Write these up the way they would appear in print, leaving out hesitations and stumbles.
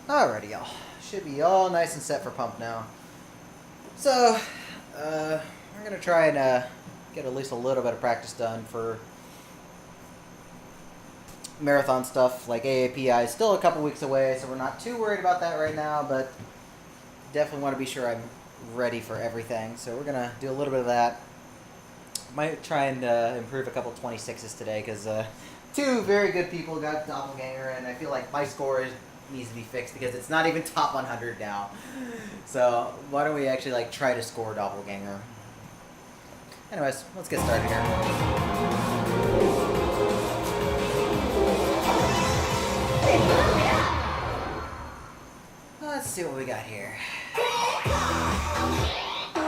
Alrighty, y'all. Should be all nice and set for pump now. So, we're gonna try and get at least a little bit of practice done for marathon stuff. Like AAPI is still a couple weeks away, so we're not too worried about that right now, but definitely want to be sure I'm ready for everything. So we're gonna do a little bit of that. Might try and improve a couple 26s today, because two very good people got doppelganger, and I feel like my score needs to be fixed because it's not even top 100 now. So why don't we actually like try to score doppelganger? Anyways, let's get started here. Let's see what we got here. I'm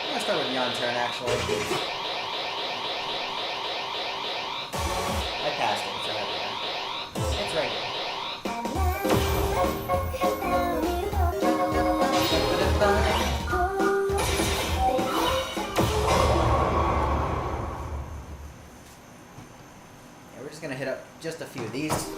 gonna start with Yon turn actually. I passed it, so it's right here. Yeah, we're just gonna hit up just a few of these.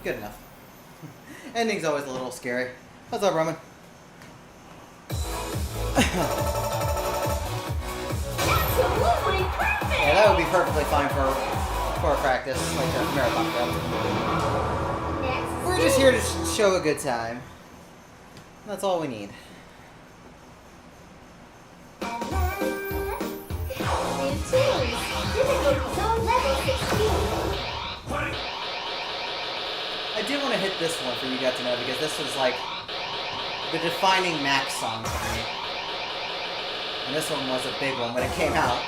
Good enough. Ending's always a little scary. What's up, Roman? Yeah, that would be perfectly fine for practice, like a marathon run. We're just here to show a good time. That's all we need. I did want to hit this one for you guys to know, because this was like the defining Max song for me. And this one was a big one when it came out.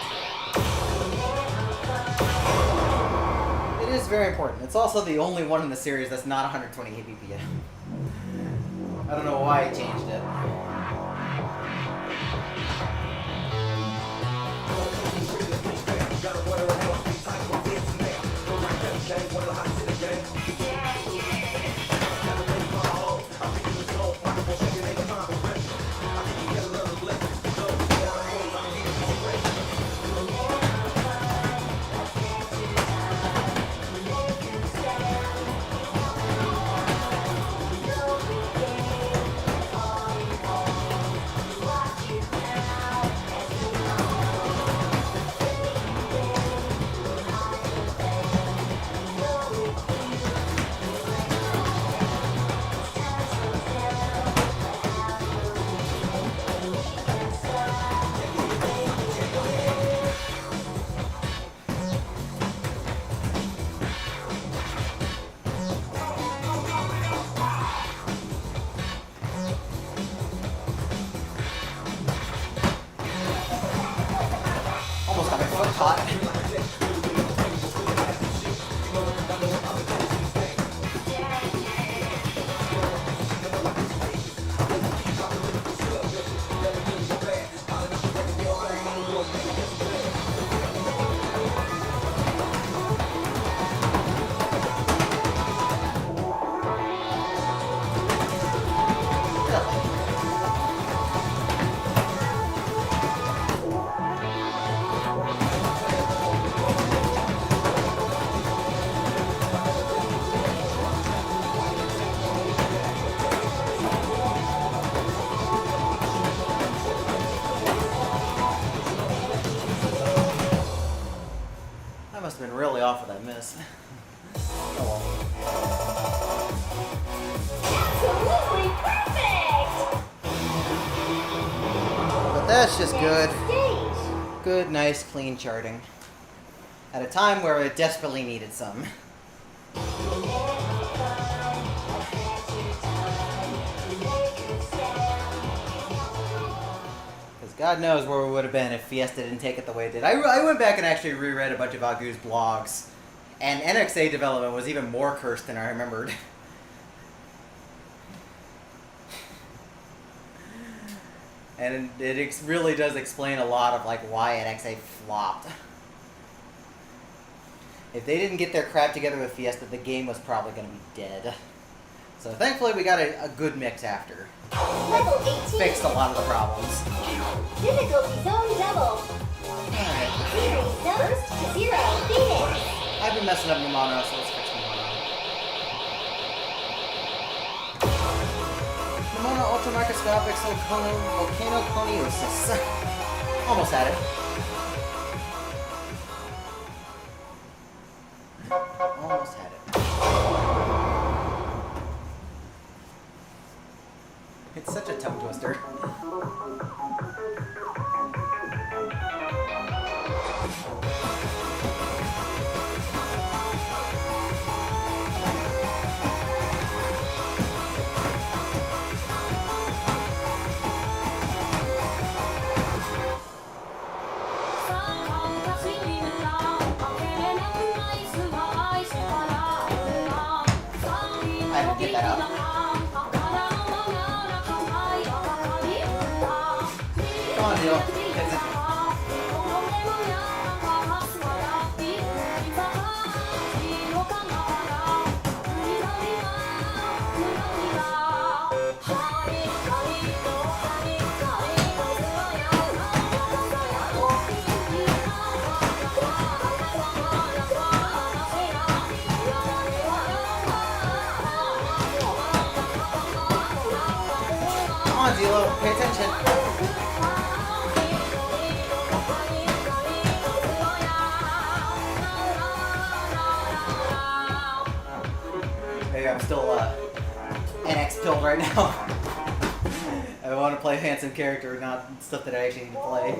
It is very important. It's also the only one in the series that's not 128 BPM. I don't know why I changed it. must have been really off with that miss. Oh Absolutely perfect! well. But that's just good. Stage. Good, nice, clean charting. At a time where it desperately needed some. Because God knows where we would have been if Fiesta didn't take it the way it did. I went back and actually reread a bunch of Agu's blogs, and NXA development was even more cursed than I remembered. And it really does explain a lot of like why NXA flopped. If they didn't get their crap together with Fiesta, the game was probably going to be dead. So thankfully we got a good mix after. Level 18. Fixed a lot of the problems. Difficulty zone double. Alright. Series first to 0. Phoenix. I've been messing up Numano, so let's fix Numano. Numano ultramicroscopic volcanoconiosis. Almost had it. Almost had it. It's such a tongue twister. I had to get that out. Come on, Neil. Come on, Zilo. Pay attention. Maybe I'm still NX pilled right now. I want to play a handsome character, not stuff that I actually need to play.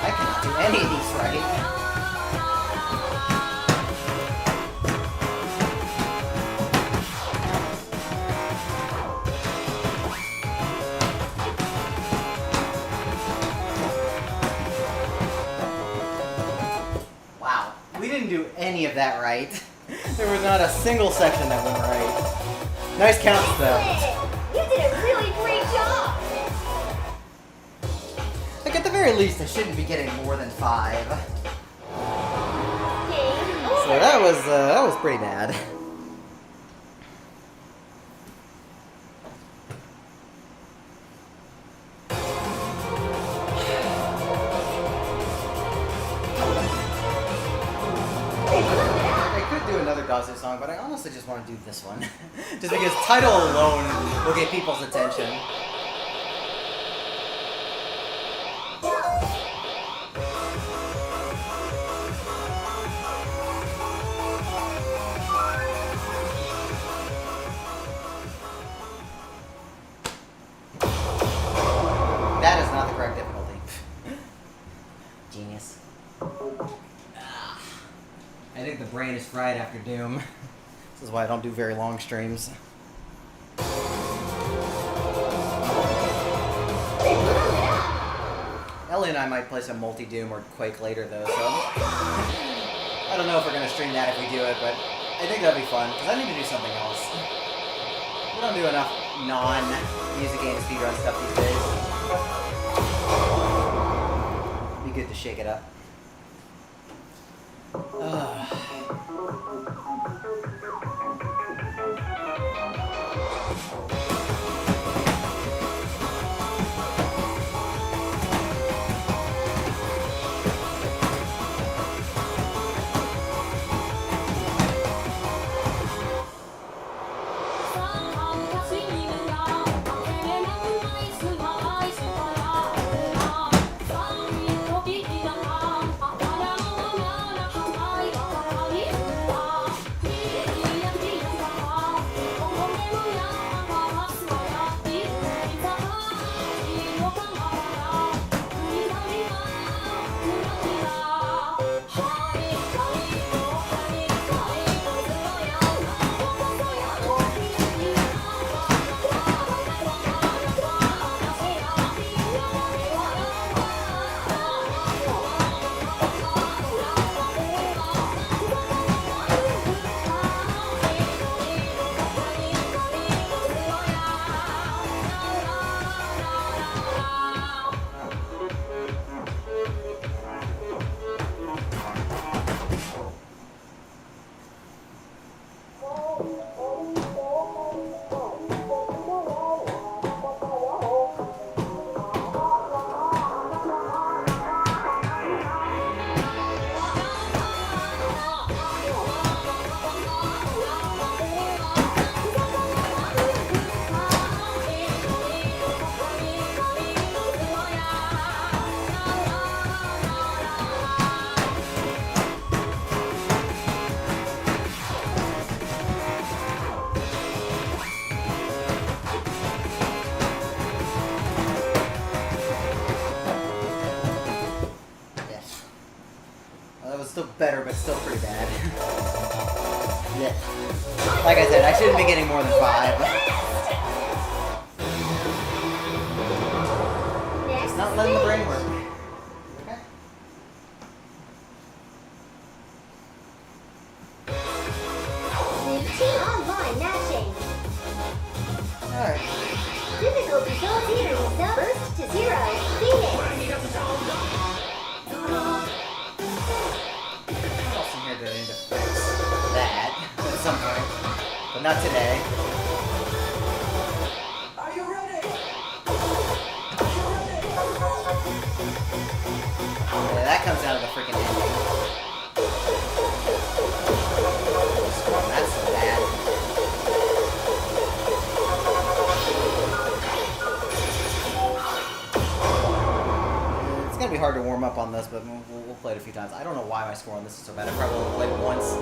I cannot do any of these right. Wow, we didn't do any of that right. There was not a single section that went right. Nice counts though. Excellent! You did a really great job! Like at the very least, I shouldn't be getting more than 5. Game So over! that was pretty bad. I could do another Gazu song, but I honestly just want to do this one. Just because title alone will get people's attention. That is not the correct difficulty. Genius. I think the brain is fried after Doom. This is why I don't do very long streams. Ellie and I might play some multi-Doom or Quake later though, so I don't know if we're gonna stream that if we do it, but I think that'd be fun, because I need to do something else. We don't do enough non-music game speedrun stuff these days. Be good to shake it up. Still better, but still pretty bad. Yeah. Like I said, I shouldn't be getting more than 5. It's not letting the brain work. Okay. Team online matching. Alright. Difficulty zone series first to 0. Phoenix. What else in here do I need to fix? That at some point, but not today. Are you ready? Yeah, that comes down to the freaking ending. Oh, that's so bad. It's gonna be hard to warm up on this, but we'll play it a few times. I don't know why my score on this is so bad. I probably only played it once.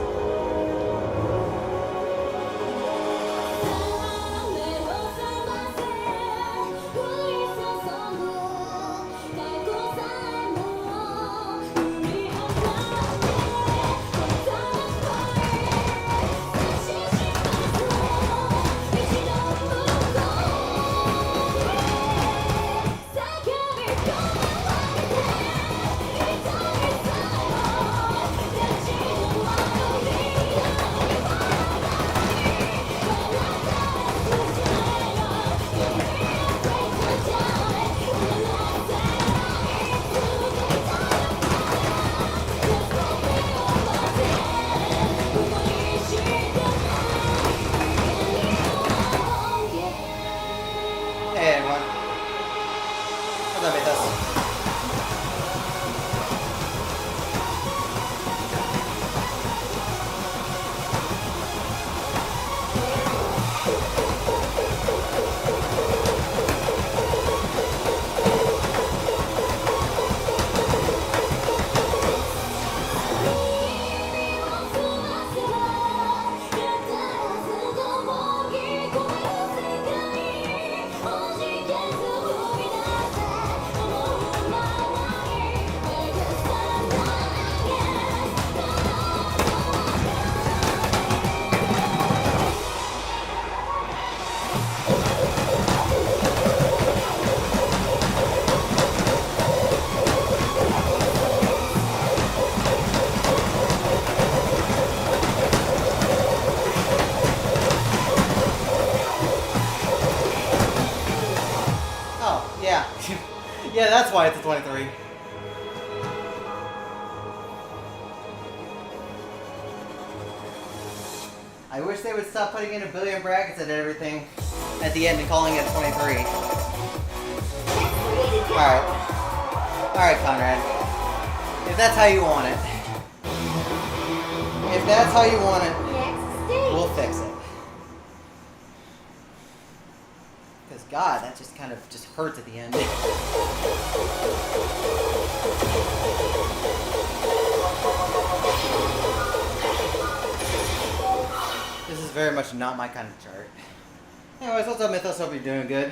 Hey everyone. What's up, Mythos? Oh, yeah. Yeah, that's why it's a 23. I wish they would stop putting in a billion brackets and everything at the end and calling it 23. Alright. Alright, Conrad. If that's how you want it. If that's how you want it, Next stage. we'll fix it. Because God, that just kind of just hurts at the end. This is very much not my kind of chart. Anyways, what's up, Mythos? Hope you're doing good.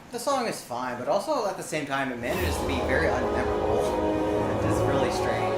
The song is fine, but also at the same time, it manages to be very unmemorable. It's really strange.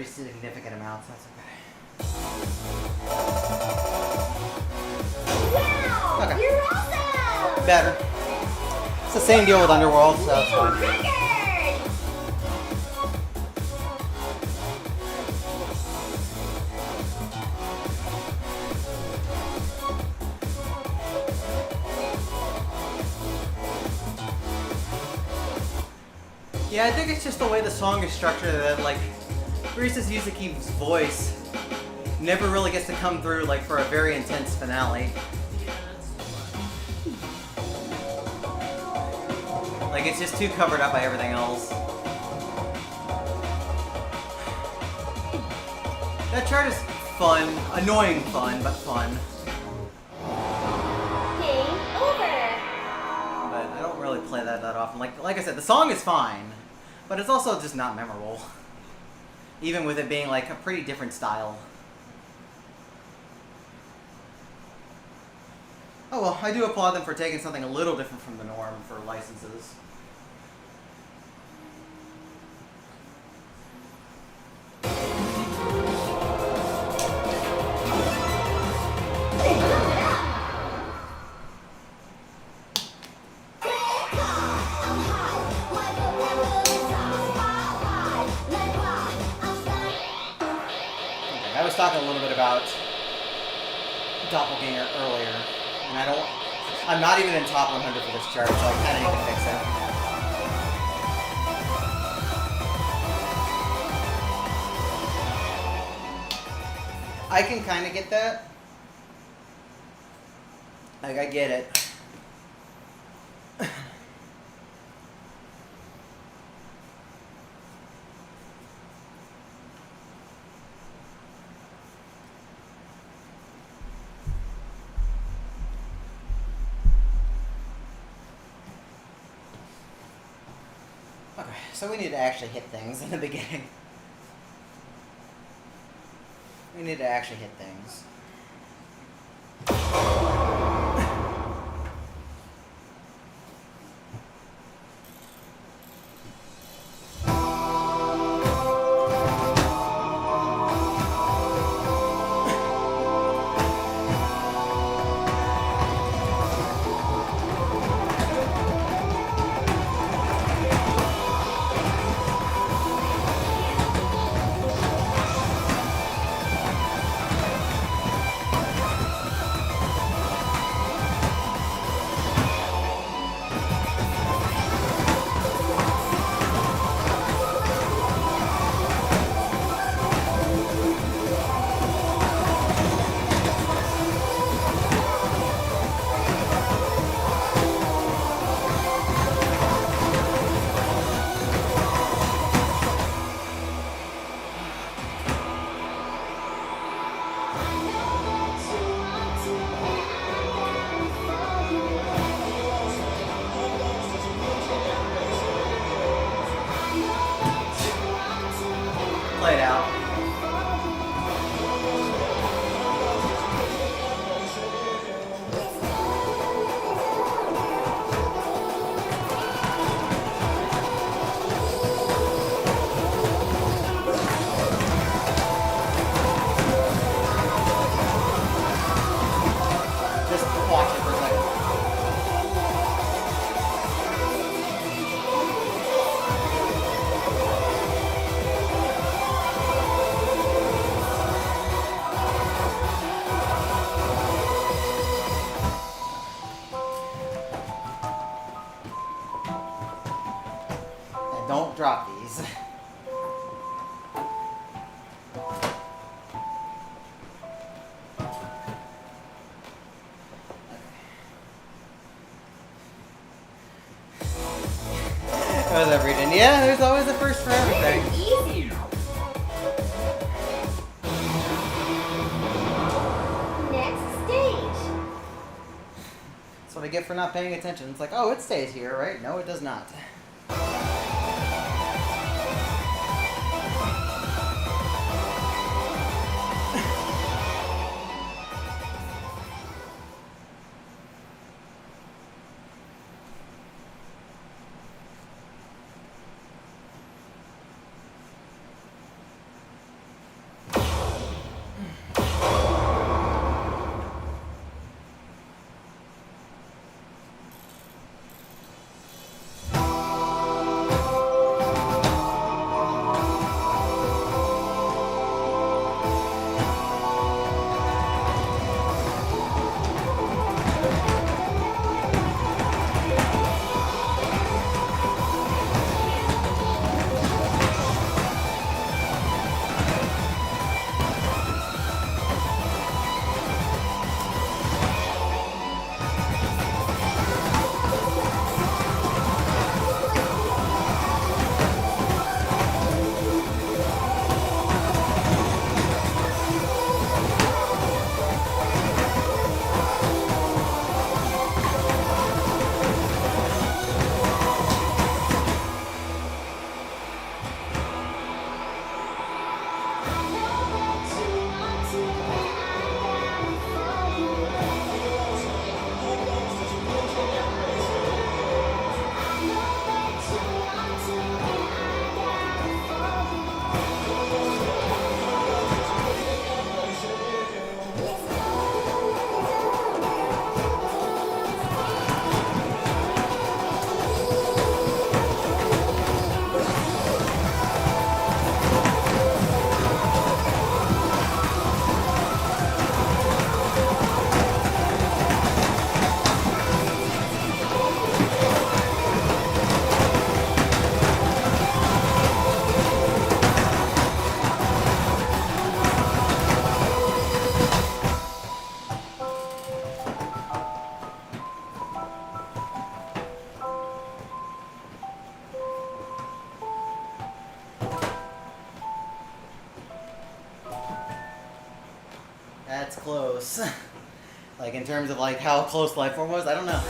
pretty significant amount, so that's okay. Wow! Okay. You're awesome! Better. It's the same deal with Underworld, so it's New fine. record! Yeah, I think it's just the way the song is structured that, like, Reese's Yuzuki's voice never really gets to come through, like, for a very intense finale. Like, it's just too covered up by everything else. That chart is fun. Annoying fun, but fun. Game over! But I don't really play that often. Like I said, the song is fine, but it's also just not memorable. Even with it being, like, a pretty different style. Oh well, I do applaud them for taking something a little different from the norm for licenses. I was talking a little bit about Doppelganger earlier, and I'm not even in top 100 for this chart, so I kind of need to fix it. I can kind of get that. Like, I get it. Okay, so we need to actually hit things in the beginning. We need to actually hit things. Play it out. Just watch it for a second. And don't drop these. What was up, Regan? Yeah, there's always a first for everything. Easy. Next stage. That's what I get for not paying attention. It's like, oh, it stays here, right? No, it does not. that's close. Like in terms of like how close life form was, I don't know.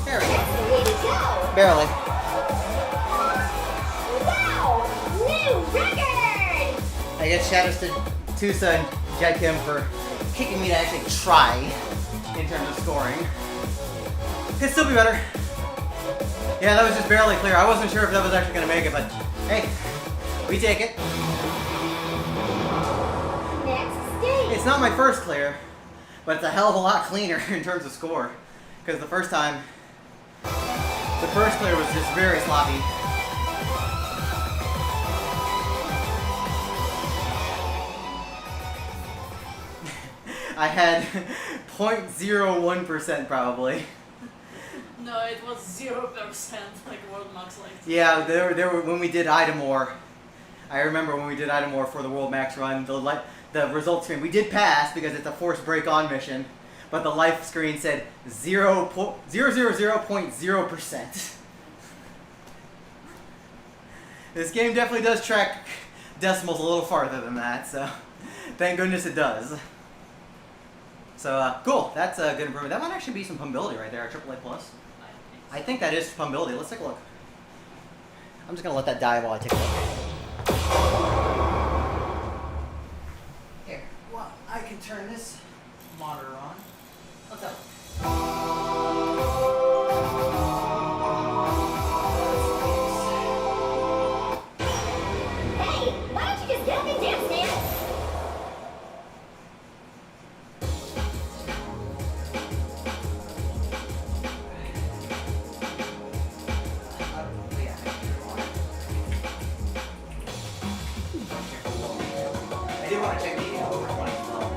There we go. That's the way to go. Barely. Wow! New record! I guess shout outs to Tusa and Jed Kim for kicking me to actually try in terms of scoring. Could still be better. Yeah, that was just barely clear. I wasn't sure if that was actually going to make it, but hey, we take it. Next stage. It's not my first clear, but it's a hell of a lot cleaner in terms of score. Because the first time, the first clear was just very sloppy. I had 0.01% probably. No, it was 0%, like World Max like. Yeah, there were when we did Idamore. I remember when we did Idamore for the World Max run, the results screen, we did pass because it's a forced break on mission, but the life screen said 0.0%. This game definitely does track decimals a little farther than that, so thank goodness it does. So, cool. That's a good improvement. That might actually be some pumpability right there, a AAA plus. I think that is pumpability. Let's take a look. I'm just going to let that die while I take a look. Here, well, I can turn this monitor on. Let's have a look. Hey, why don't you just get up and dance, man? I did want to check the over 20 as well.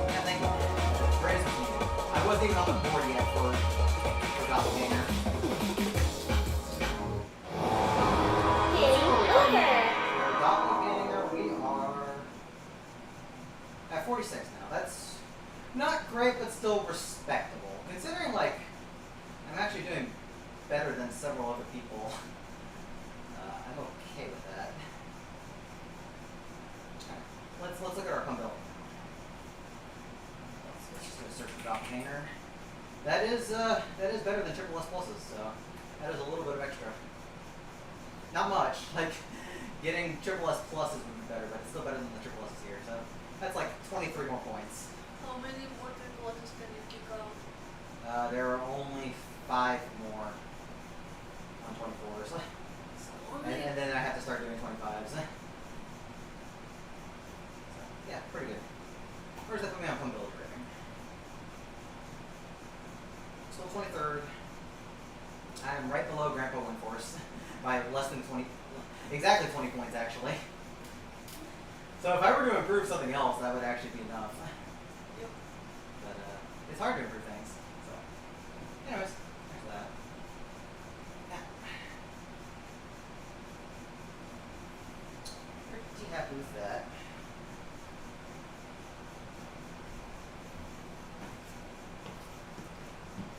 Yeah, thank you. I wasn't even on the board yet for Doppelganger. Game over. For Doppelganger, we are at 46 now. That's not great, but still respectable. Considering, like, I'm actually doing better than several other people. I'm okay with that. Let's look at our pumpability. Let's just do a search for Doppelganger. That is better than triple S pluses, so that is a little bit of extra. Not much. Like getting triple S pluses would be better, but it's still better than the triple S's here. So that's like 23 more points. How many more triple letters can you kick out? There are only 5 more on 24s. And then I have to start doing 25s. So, yeah, pretty good. Where's that put me on pumpability rating? Still 23rd. I'm right below Grandpa Windforce by less than 20, exactly 20 points actually. So if I were to improve something else, that would actually be enough. Yep. But it's hard to improve things. So, anyways, there's that. Yeah. Pretty happy with that.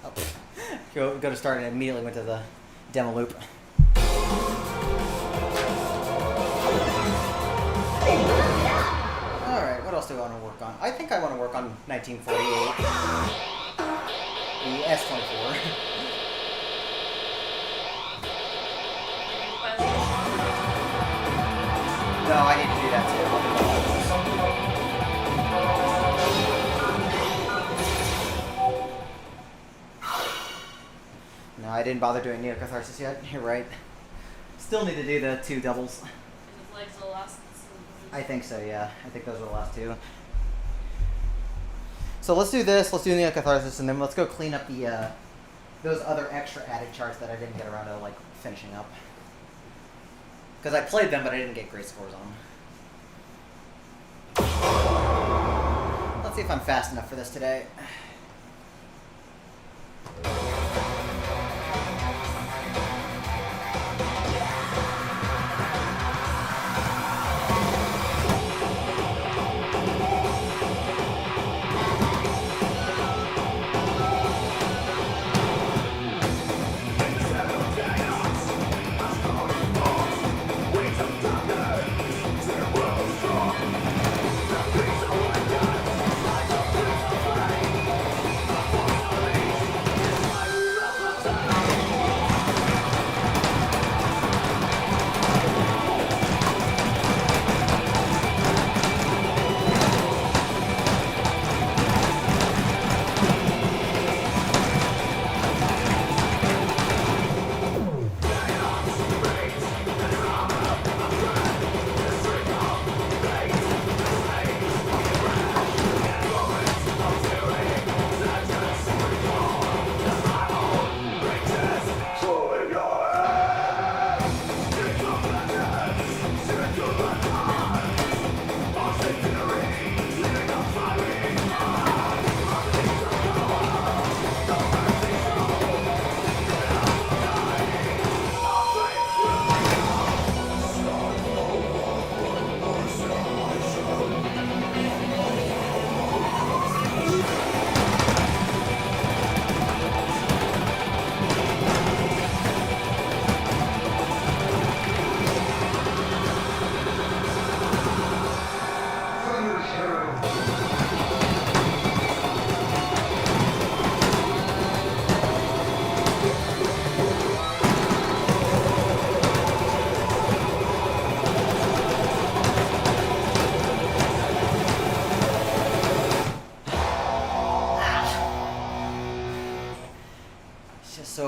Oh. Go to start and immediately went to the demo loop. Alright, what else do I want to work on? I think I want to work on 1948. The S-24. No, I need to do that too. No, I didn't bother doing Neocatharsis yet. You're right. Still need to do the 2 doubles. Is it like the last? I think so, yeah. I think those are the last 2. So let's do this. Let's do Neocatharsis, and then let's go clean up the those other extra added charts that I didn't get around to like finishing up. Because I played them, but I didn't get great scores on them. Let's see if I'm fast enough for this today.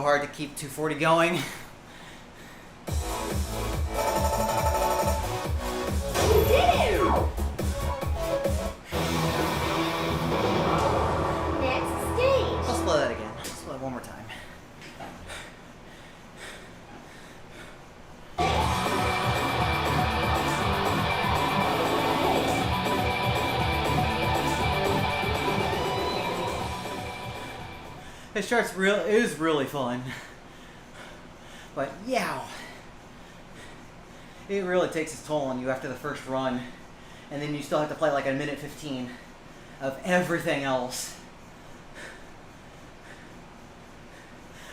hard to keep 240 going. You did it! Next stage. Let's play that again. Let's play it one more time. It is really fun. But yeah, it really takes its toll on you after the first run. And then you still have to play like a minute 15 of everything else.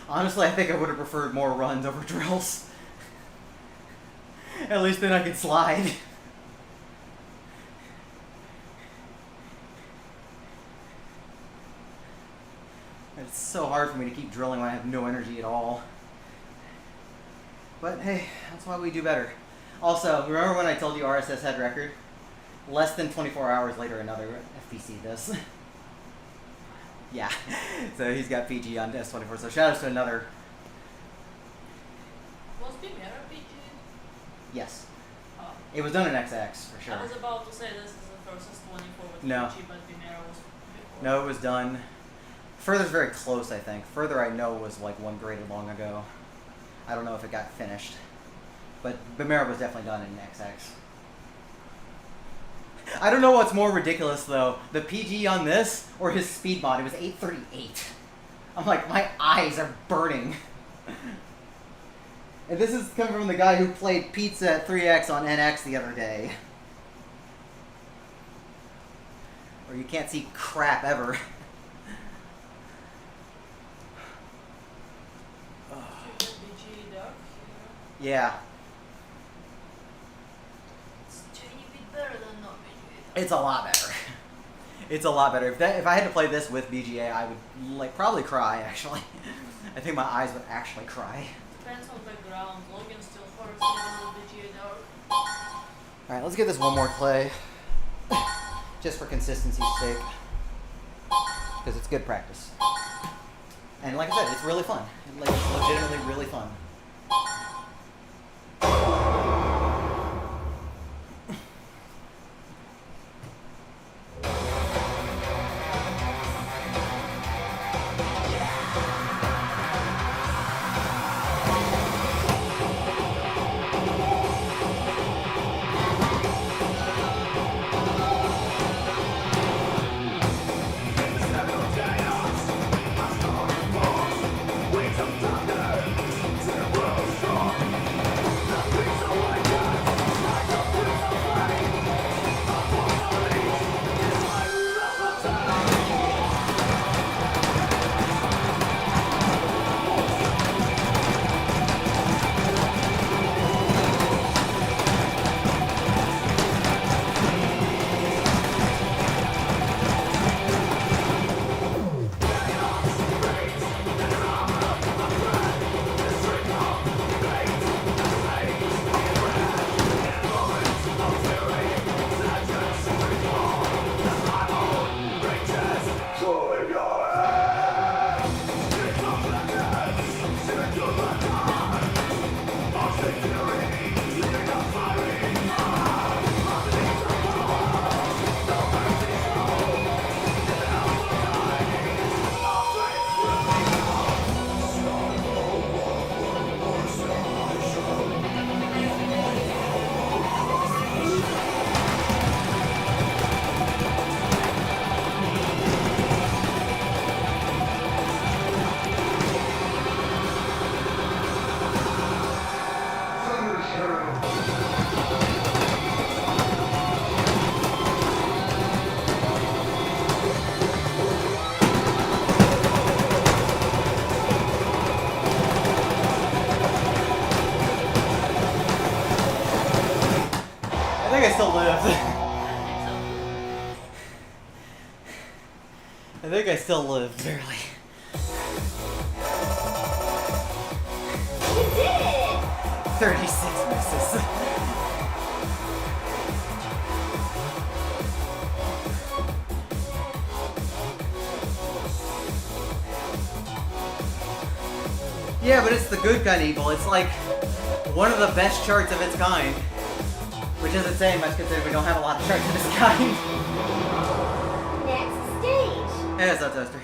Honestly, I think I would have preferred more runs over drills. At least then I could slide. It's so hard for me to keep drilling when I have no energy at all. But hey, that's why we do better. Also, remember when I told you RSS had record? Less than 24 hours later, another FPC this. Yeah, so he's got PG on S24, so shout out to another. Was Bimera PG? Yes. Oh. It was done in XX, for sure. I was about to say this is the first S24 with No. PG, but Bimera was before. No, it was done. Further's very close, I think. Further, I know, was like one graded long ago. I don't know if it got finished. But Bimera was definitely done in XX. I don't know what's more ridiculous, though. The PG on this or his speed mod. It was 838. I'm like, my eyes are burning. And this is coming from the guy who played Pizza at 3X on NX the other day. Where you can't see crap ever. Yeah. It's a tiny bit better than not BGA. It's a lot better. It's a lot better. If I had to play this with BGA, I would like probably cry, actually. I think my eyes would actually cry. Depends on background. Logan still hurts even with BGA dark. Alright, let's give this one more play. Just for consistency's sake. Because it's good practice. And like I said, it's really fun. Like, it's legitimately really fun. I think I still live. I think I still live, barely. You did it! 36 misses. Yeah, but it's the good kind of evil. It's like one of the best charts of its kind. Which isn't saying much considering we don't have a lot of charts of this kind. Next stage. Yeah, so Toaster.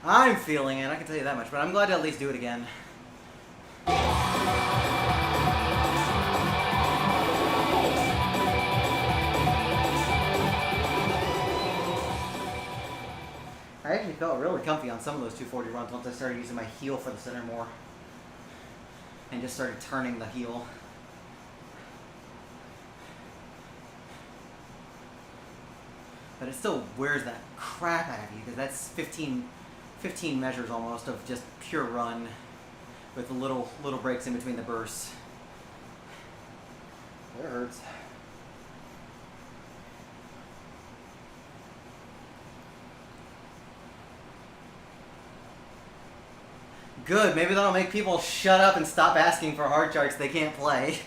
I'm feeling it, I can tell you that much, but I'm glad to at least do it again. I actually felt really comfy on some of those 240 runs once I started using my heel for the center more. And just started turning the heel. But it still wears that crap out of you, because that's 15 measures almost of just pure run with little breaks in between the bursts. It hurts. Good, maybe that'll make people shut up and stop asking for hard charts they can't play.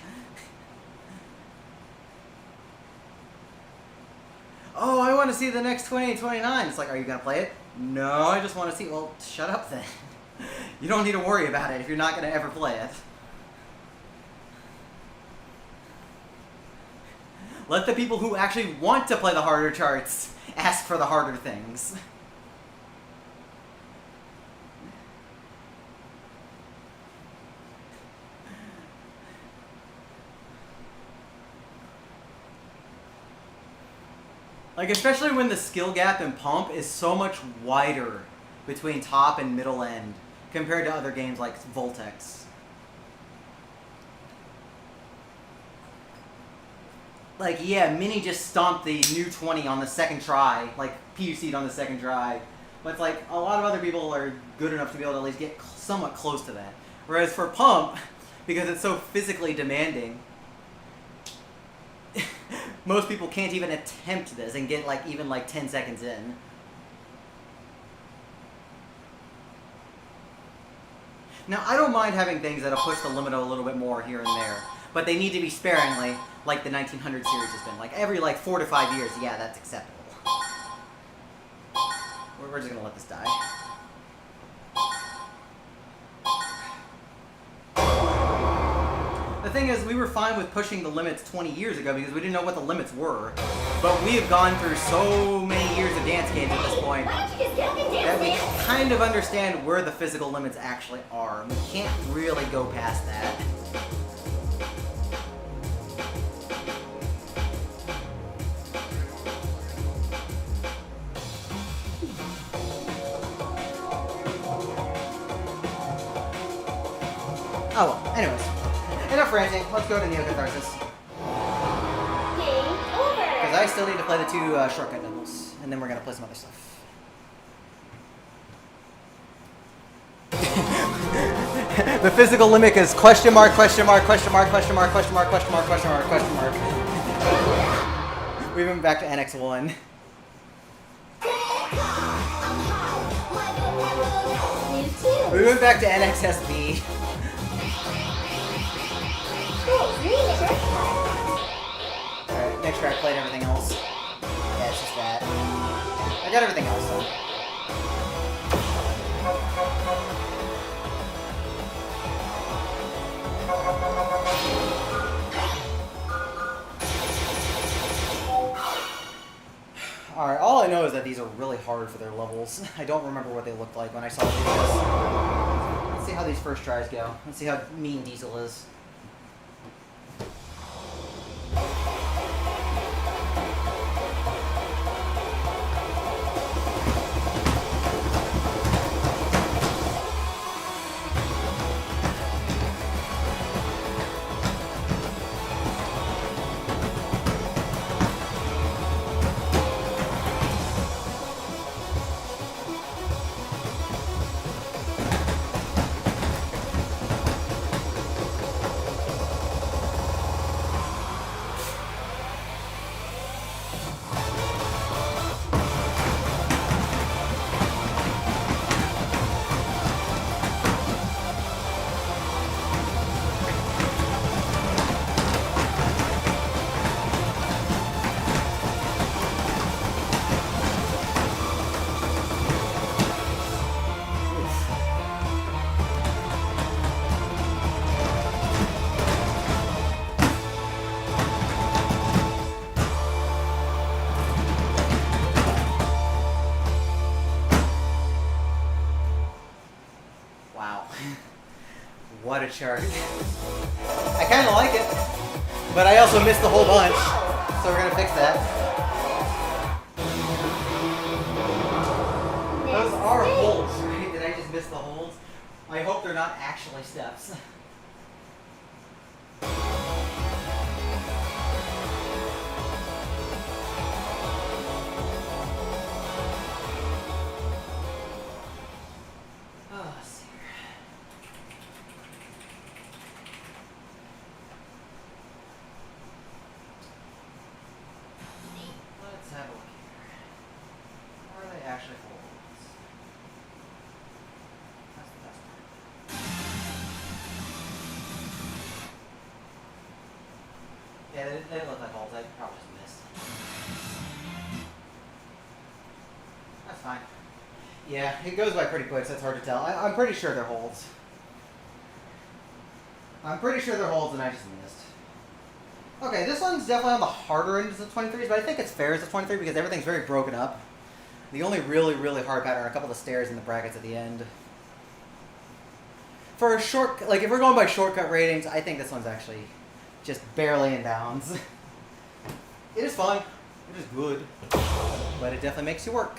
Oh, I want to see the next 2029. It's like, are you going to play it? No, I just want to see. Well, shut up then. You don't need to worry about it if you're not going to ever play it. Let the people who actually want to play the harder charts ask for the harder things. Like, especially when the skill gap in Pump is so much wider between top and middle end compared to other games like Voltex. Like, yeah, Mini just stomped the new 20 on the second try, like PUC'd on the second try. But it's like, a lot of other people are good enough to be able to at least get somewhat close to that. Whereas for Pump, because it's so physically demanding, most people can't even attempt this and get like even like 10 seconds in. Now, I don't mind having things that'll push the limit a little bit more here and there, but they need to be sparingly, like the 1900 series has been. Like every like 4 to 5 years, yeah, that's acceptable. We're just gonna let this die. The thing is, we were fine with pushing the limits 20 years ago because we didn't know what the limits were. But we have gone through so many years of dance games at this point that we kind of understand where the physical limits actually are. We can't really go past that. Oh well, anyways. Enough ranting, let's go to Neo Catharsis. Game over. Because I still need to play the 2 shortcut doubles, and then we're gonna play some other stuff. The physical limit is question mark, question mark, question mark, question mark, question mark, question mark, question mark, question mark. We went back to NX1. We went back to NXSB. Alright, next track played everything else. Yeah, it's just that. I got everything else though. Alright, all I know is that these are really hard for their levels. I don't remember what they looked like when I saw the videos. Let's see how these first tries go. Let's see how mean Diesel is. grounded chart. I kind of like it, but I also missed the whole bunch, so we're gonna fix that. Those are holds, right? Did I just miss the holds? I hope they're not actually steps. Let's have a look here. Are they actually holds? That's the best part. Yeah, they didn't look like holds. I probably just missed. That's fine. Yeah, it goes by pretty quick, so it's hard to tell. I'm pretty sure they're holds. I'm pretty sure they're holds, and I just missed. Okay, this one's definitely on the harder end of the 23s, but I think it's fair as a 23 because everything's very broken up. The only really, really hard pattern are a couple of the stairs and the brackets at the end. For a short, like if we're going by shortcut ratings, I think this one's actually just barely in bounds. It is fun. It is good. But it definitely makes you work.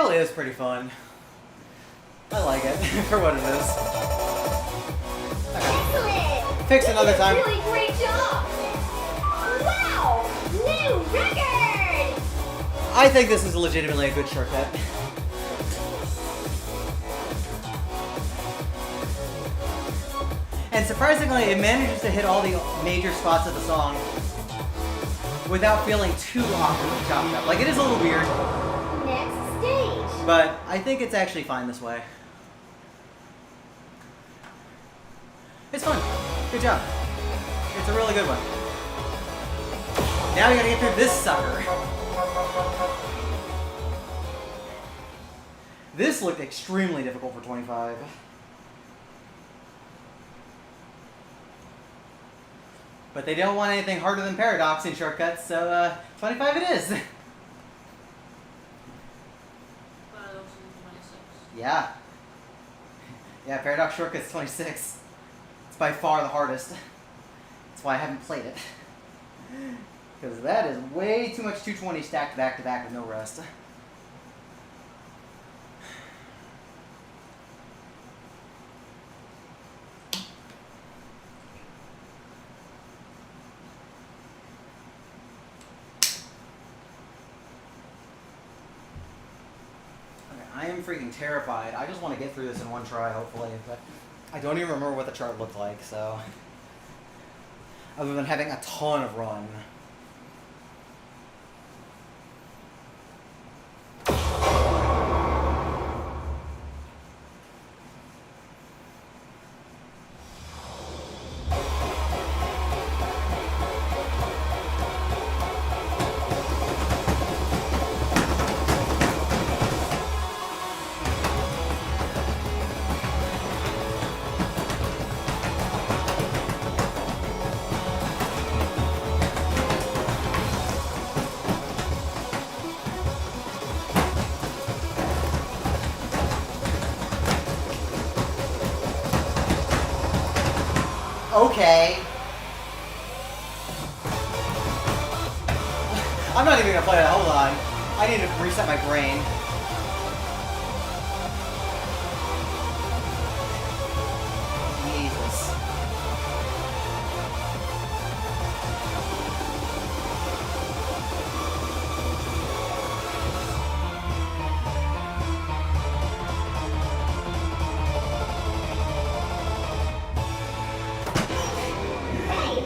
It is pretty fun. I like it for what it is. Excellent! Fix another You did a time. Really great job! Wow! New record! I think this is legitimately a good shortcut. And surprisingly, it manages to hit all the major spots of the song without feeling too awkward chopped up. Like, it is a little weird, Next stage. but I think it's actually fine this way. It's fun. Good job. It's a really good one. Now we gotta get through this sucker. This looked extremely difficult for 25. But they don't want anything harder than paradox in shortcuts, so 25 it is. Paradox is 26. Yeah. Yeah, paradox shortcut's 26. It's by far the hardest. That's why I haven't played it. Because that is way too much 220 stacked back to back with no rest. I am freaking terrified. I just want to get through this in one try, hopefully, but I don't even remember what the chart looked like, so... Other than having a ton of run. Okay. I'm not even gonna play that. Hold on. I need to reset my brain. Jesus.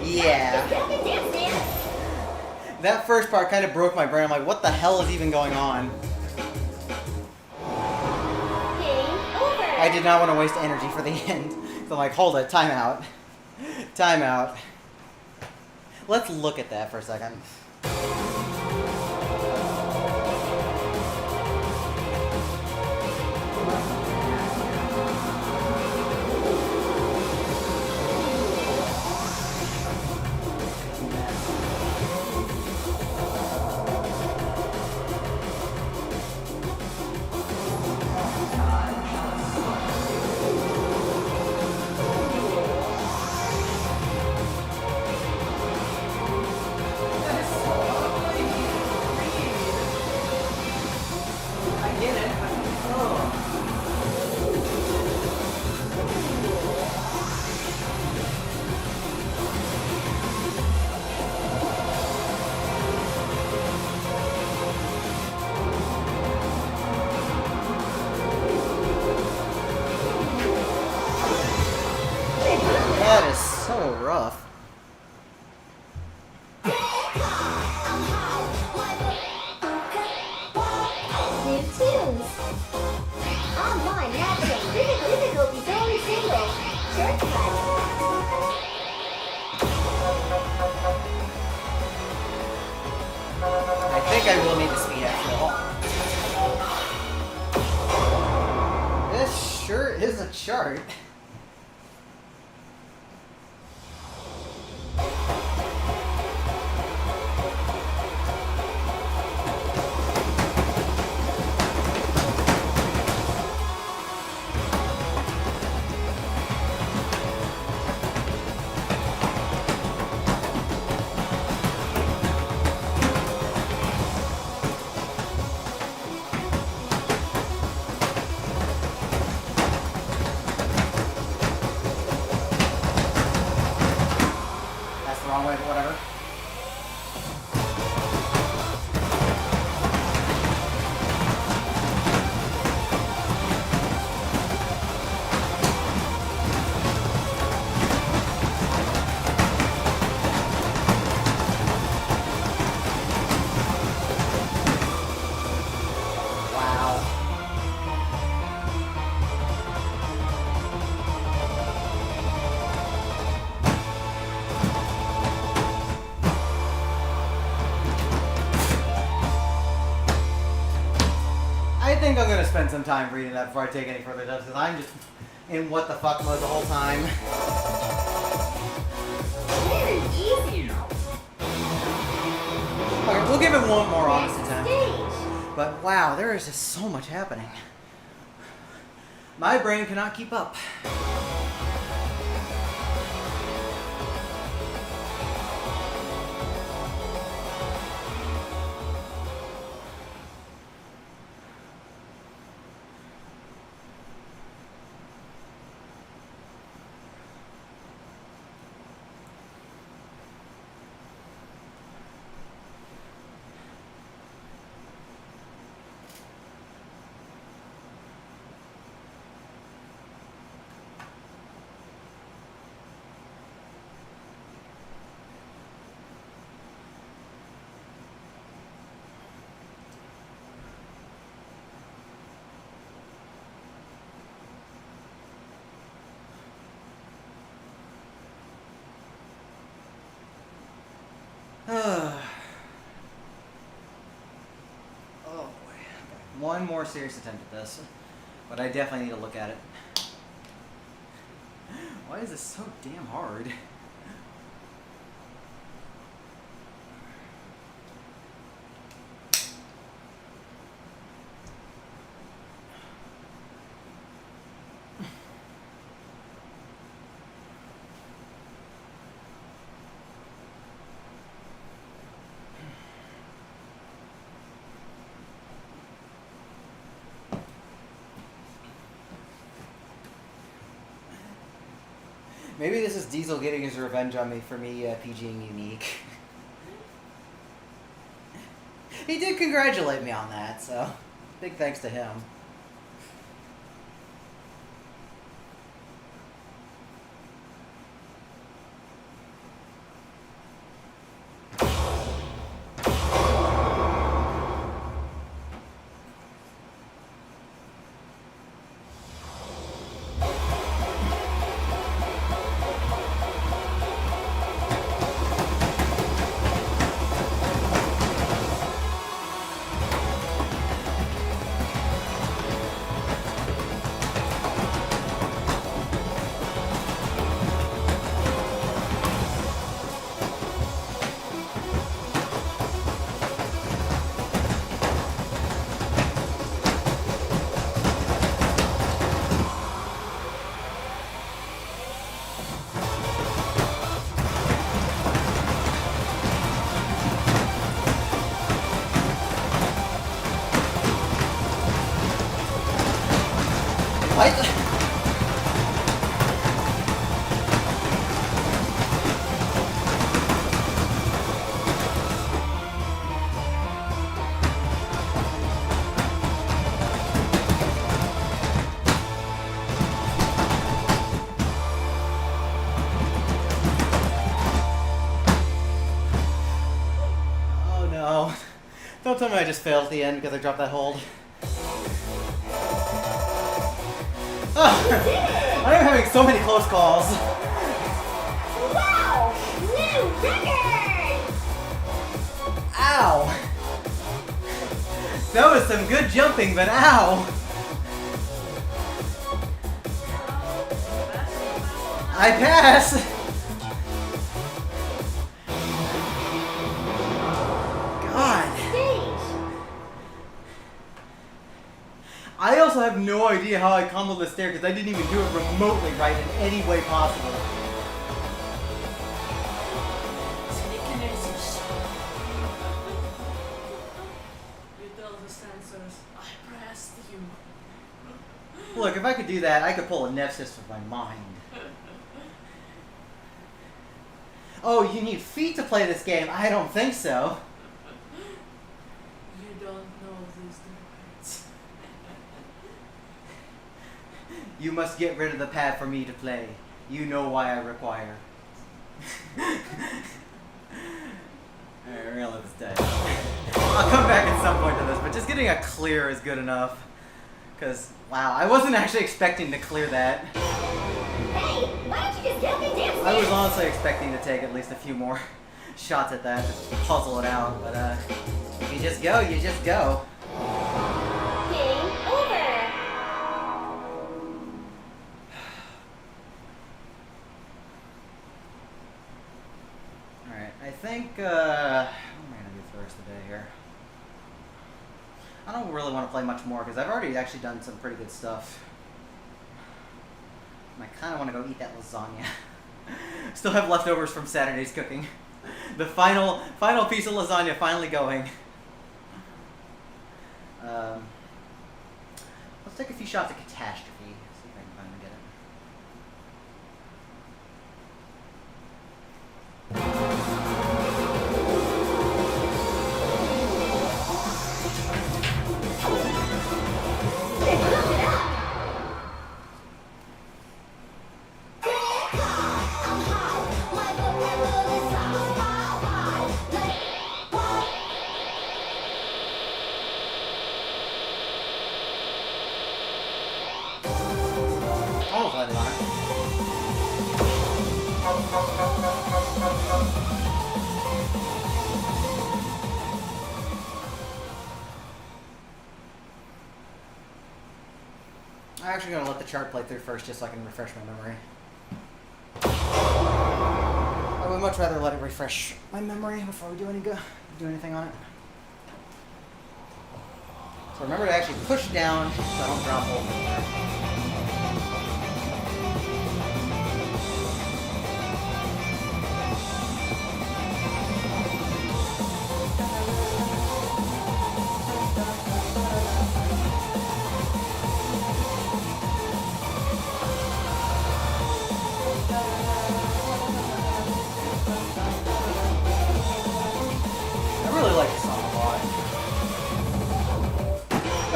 Yeah. That first part kind of broke my brain. I'm like, what the hell is even going on? I did not want to waste energy for the end. So I'm like, hold it, time out. Time out. Let's look at that for a second. That is so rough. New tunes. Online matching. Difficulties only single. Shortcut. I think I will need to speed after all. This sure is a chart. That's the wrong way, but whatever. Wow. I think I'm gonna spend some time reading that before I take any further steps, because I'm just in what the fuck mode the whole time. Very easy. Okay, we'll give it one more honest attempt. Stage. But wow, there is just so much happening. My brain cannot keep up. Oh boy. One more serious attempt at this. But I definitely need to look at it. Why is this so damn hard? Maybe this is Diesel getting his revenge on me for me PGing Unique. He did congratulate me on that, so big thanks to him. What? Oh no. Don't tell me I just failed at the end because I dropped that hold. I am having so many close calls. Wow! New record! Ow! That was some good jumping, but ow! I pass! God. I also have no idea how I comboed the stair because I didn't even do it remotely right in any way possible. Telekinesis. You tell the sensors, I pressed you. Look, if I could do that, I could pull a Nexus with my mind. Oh, you need feet to play this game? I don't think so. You don't know these words. You must get rid of the pad for me to play. You know why I require. Alright, we're gonna let this die. I'll come back at some point to this, but just getting a clear is good enough. Because, wow, I wasn't actually expecting to clear that. Hey, why don't you just get up and dance? I was honestly expecting to take at least a few more shots at that to puzzle it out, but if you just go, you just go. Game over. Alright, I think, what am I gonna do for the rest of the day here? I don't really want to play much more because I've already actually done some pretty good stuff. And I kind of want to go eat that lasagna. Still have leftovers from Saturday's cooking. The final piece of lasagna finally going. Let's take a few shots at catastrophe. See if I can finally get it. Oh, glad luck. I'm actually going to let the chart play through first just so I can refresh my memory. I would much rather let it refresh my memory before we do anything on it. So remember to actually push down so I don't drop over.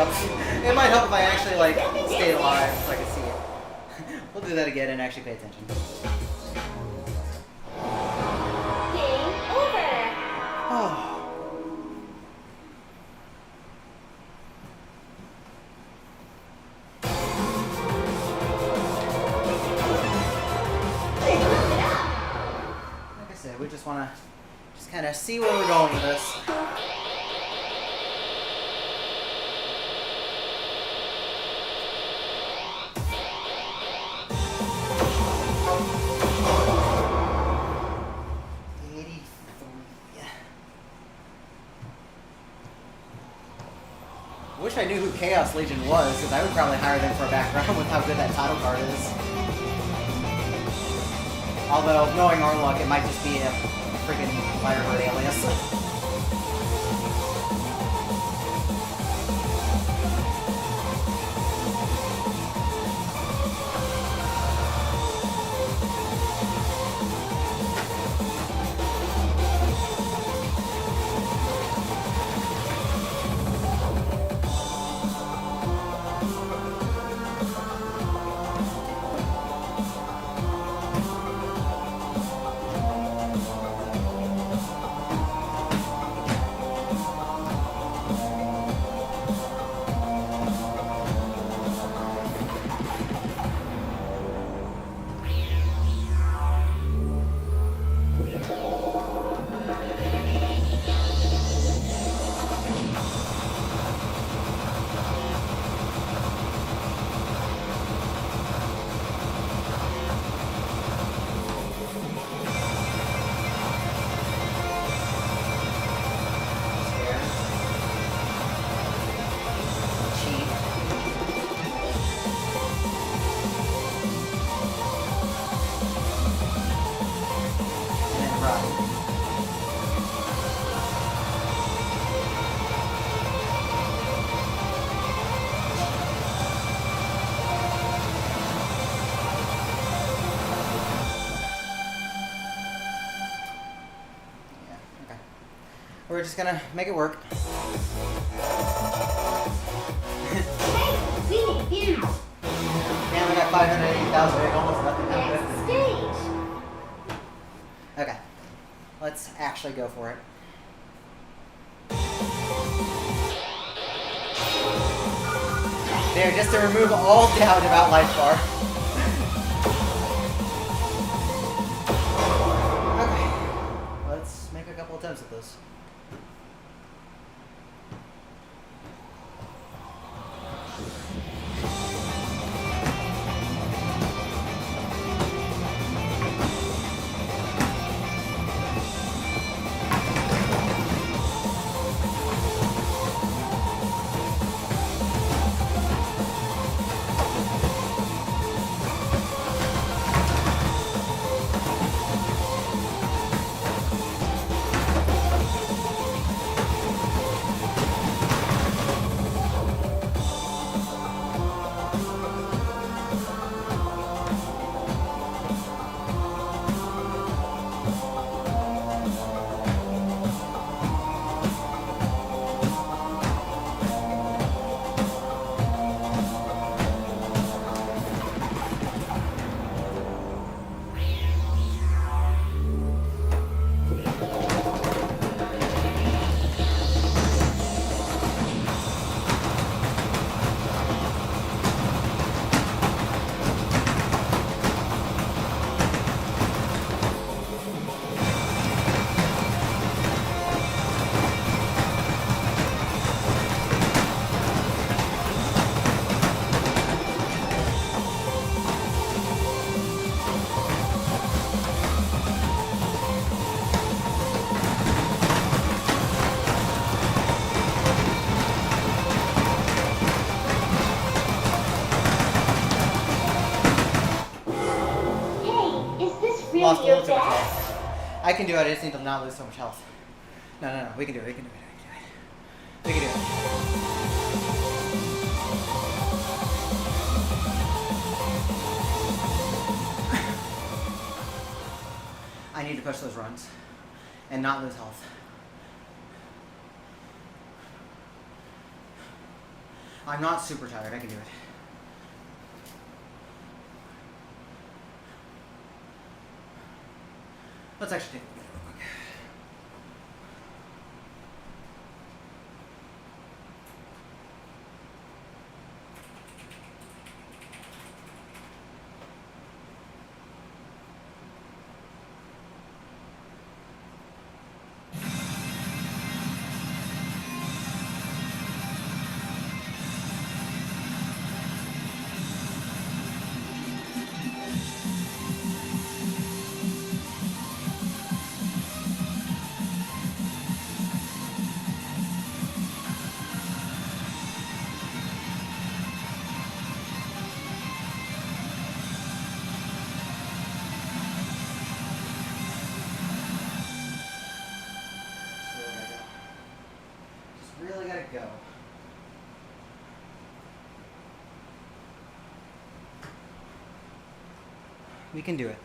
help. It might help if I actually like stayed alive so I could see it. We'll do that again and actually pay attention. Game over. Oh. Like I said, we just want to just kind of see where we're going with this. I wish I knew who Chaos Legion was, because I would probably hire them for a background with how good that title card is. Although, knowing our luck, it might just be a freaking Firebird alias. We're just gonna make it work. We confused. Man, I got 580,000. Almost nothing. Next stage. Okay. Let's actually go for it. There, just to remove all doubt about Life Bar. Okay. Let's make a couple attempts at this. Lost a little too much health. I can do it, I just need to not lose so much health. No, we can do it, we can do it, we can do it. We can do it. I need to push those runs and not lose health. I'm not super tired. I can do it. Let's actually take a look real quick. Really gotta go. We can do it.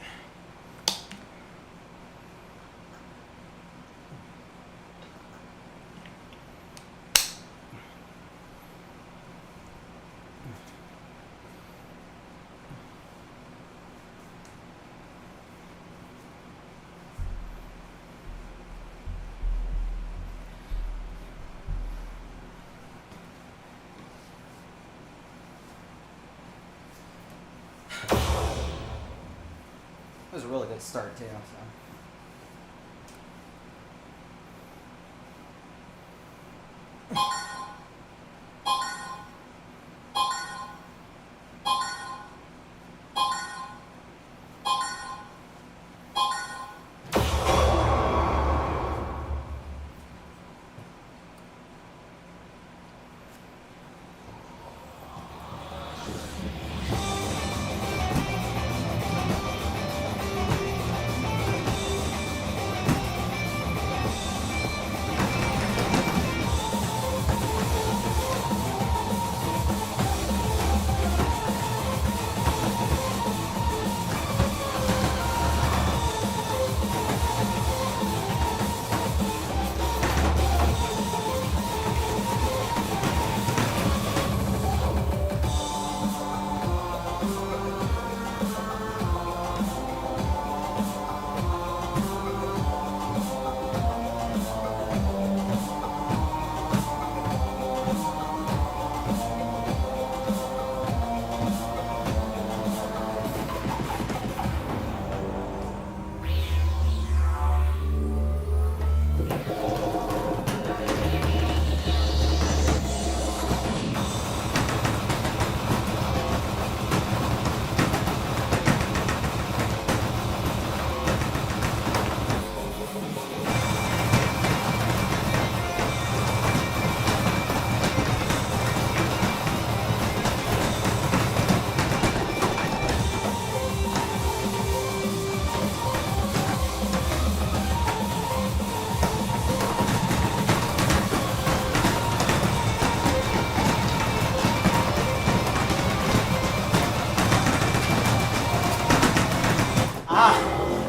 It was a really good start too. So.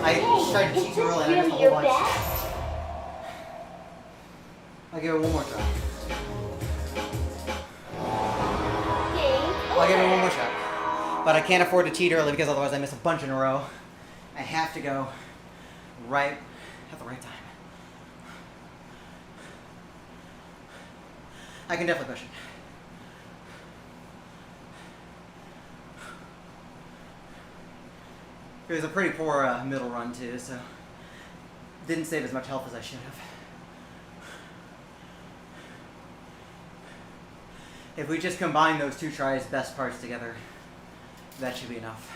I tried to cheat too early and I missed a whole bunch. I'll give it one more try. I'll give it one more shot. But I can't afford to cheat early because otherwise I miss a bunch in a row. I have to go right at the right time. I can definitely push it. It was a pretty poor middle run too, so didn't save as much health as I should have. If we just combine those two tries' best parts together, that should be enough.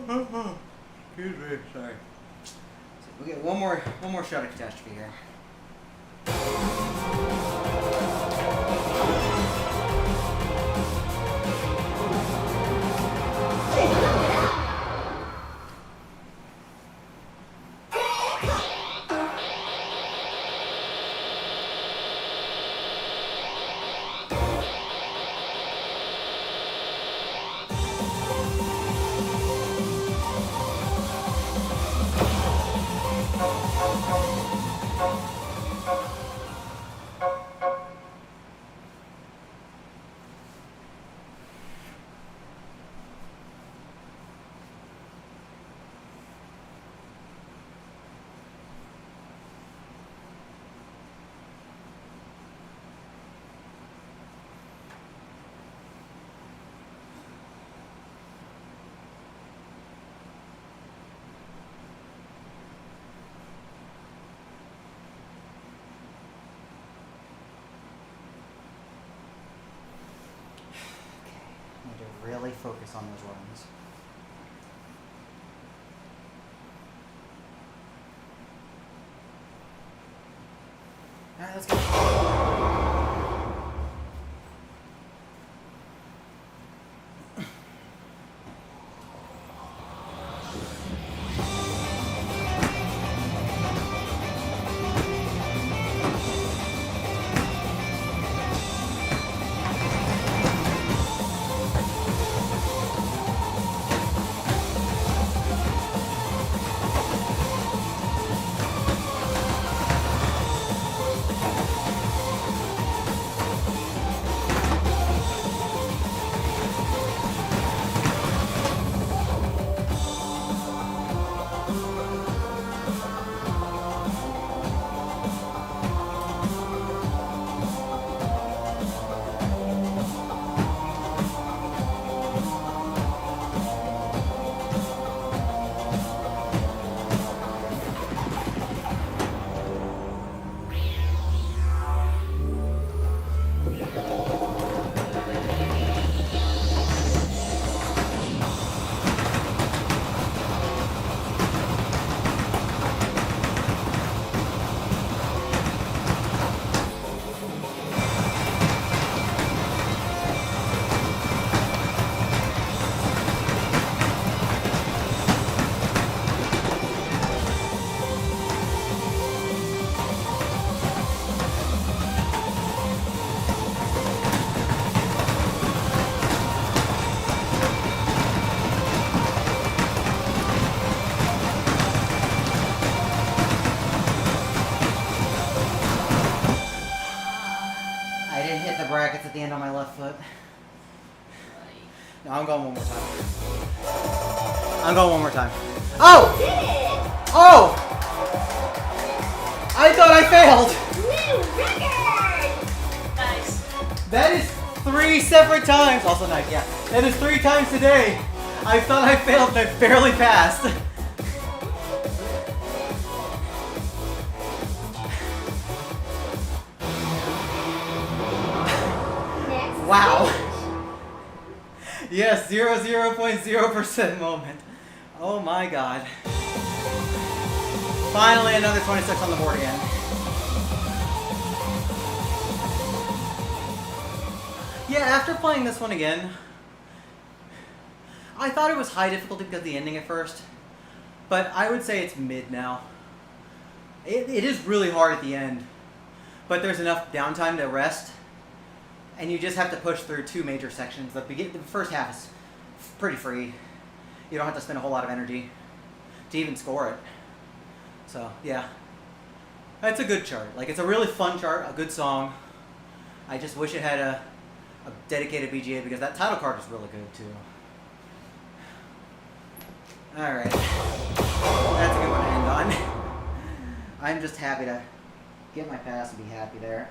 Excuse me, sorry. So we get one more shot of catastrophe here. Really focus on those runs. Alright, let's go. Brackets at the end on my left foot. No, I'm going one more time. I'm going one more time. Oh! Oh! I thought I failed! New record! Nice. That is 3 separate times. Also nice, yeah. That is 3 times today. I thought I failed and I barely passed. Wow. Yes, 0.0% moment. Oh my god. Finally another 26 on the board again. Yeah, after playing this one again, I thought it was high difficulty because of the ending at first, but I would say it's mid now. It is really hard at the end, but there's enough downtime to rest. And you just have to push through 2 major sections. The first half is pretty free. You don't have to spend a whole lot of energy to even score it. So, yeah. It's a good chart. Like, it's a really fun chart, a good song. I just wish it had a dedicated BGA because that title card is really good, too. Alright. That's a good one to end on. I'm just happy to get my pass and be happy there.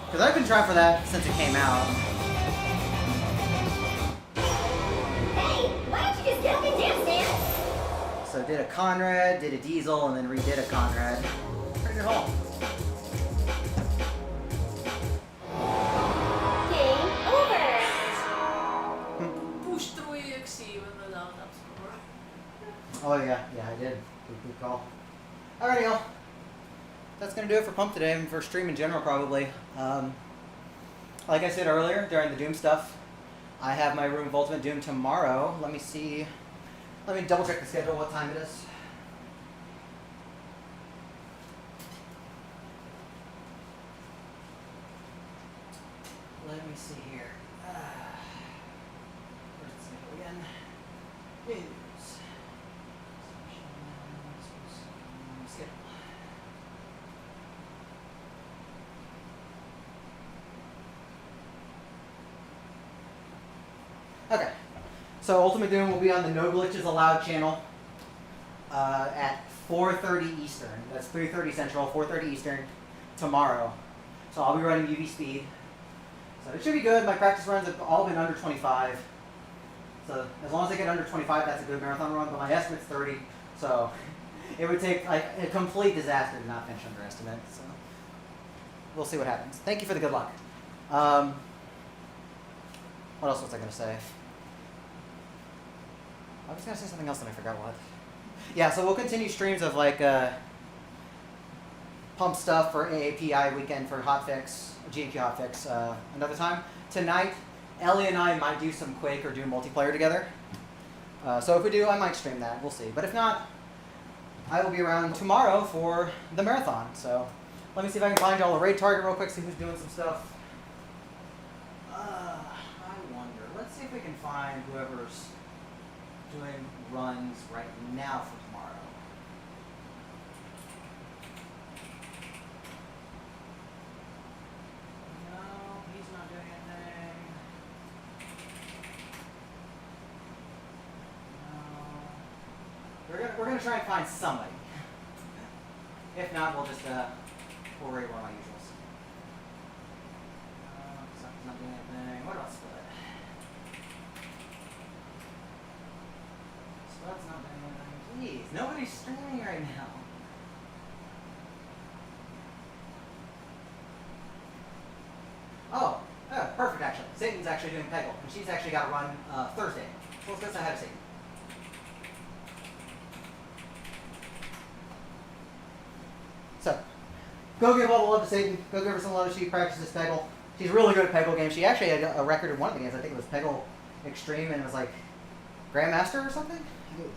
Because I've been trying for that since it came out. Hey, why don't you just get up and dance, Dan? So did a Conrad, did a Diesel, and then redid a Conrad. Pretty good haul. Game over. Push through EX Oh yeah, I did. Good call. Alrighty, y'all. That's gonna do it for Pump today and for stream in general, probably. Like I said earlier, during the Doom stuff, I have my Room of Ultimate Doom tomorrow. Let me see. Let me double check the schedule, what time it is. Let me see here. Where's the schedule again? News. Schedule. Okay, so Ultimate Doom will be on the No Glitches Allowed channel at 4:30 Eastern. That's 3:30 Central, 4:30 Eastern tomorrow. So I'll be running UV speed. So it should be good. My practice runs have all been under 25. So as long as I get under 25, that's a good marathon run. But my estimate's 30. So it would take like a complete disaster to not finish under estimate. So we'll see what happens. Thank you for the good luck. What else was I going to say? I was going to say something else and I forgot what. Yeah, so we'll continue streams of like pump stuff for AAPI weekend for hotfix, GAQ hotfix another time. Tonight, Ellie and I might do some Quake or Doom multiplayer together. So if we do, I might stream that. We'll see. But if not, I will be around tomorrow for the marathon. So let me see if I can find y'all a raid target real quick, see who's doing some stuff. I wonder. Let's see if we can find whoever's doing runs right now for tomorrow. No, he's not doing anything. No. We're gonna try and find somebody. If not, we'll just we'll raid one of my usuals. Something's not doing anything. What else? That's not doing anything. Jeez, nobody's streaming right now. Oh, perfect actually. Satan's actually doing Peggle, and she's actually got to run Thursday. So let's go say hi to Satan. So, go give all the love to Satan. Go give her some love as she practices Peggle. She's really good at Peggle games. She actually had a record in one of the games. I think it was Peggle Extreme, and it was like Grandmaster or something.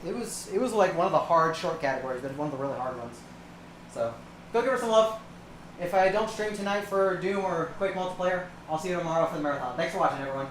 It was like one of the hard short categories, but one of the really hard ones. So go give her some love. If I don't stream tonight for Doom or Quake multiplayer, I'll see you tomorrow for the marathon. Thanks for watching, everyone.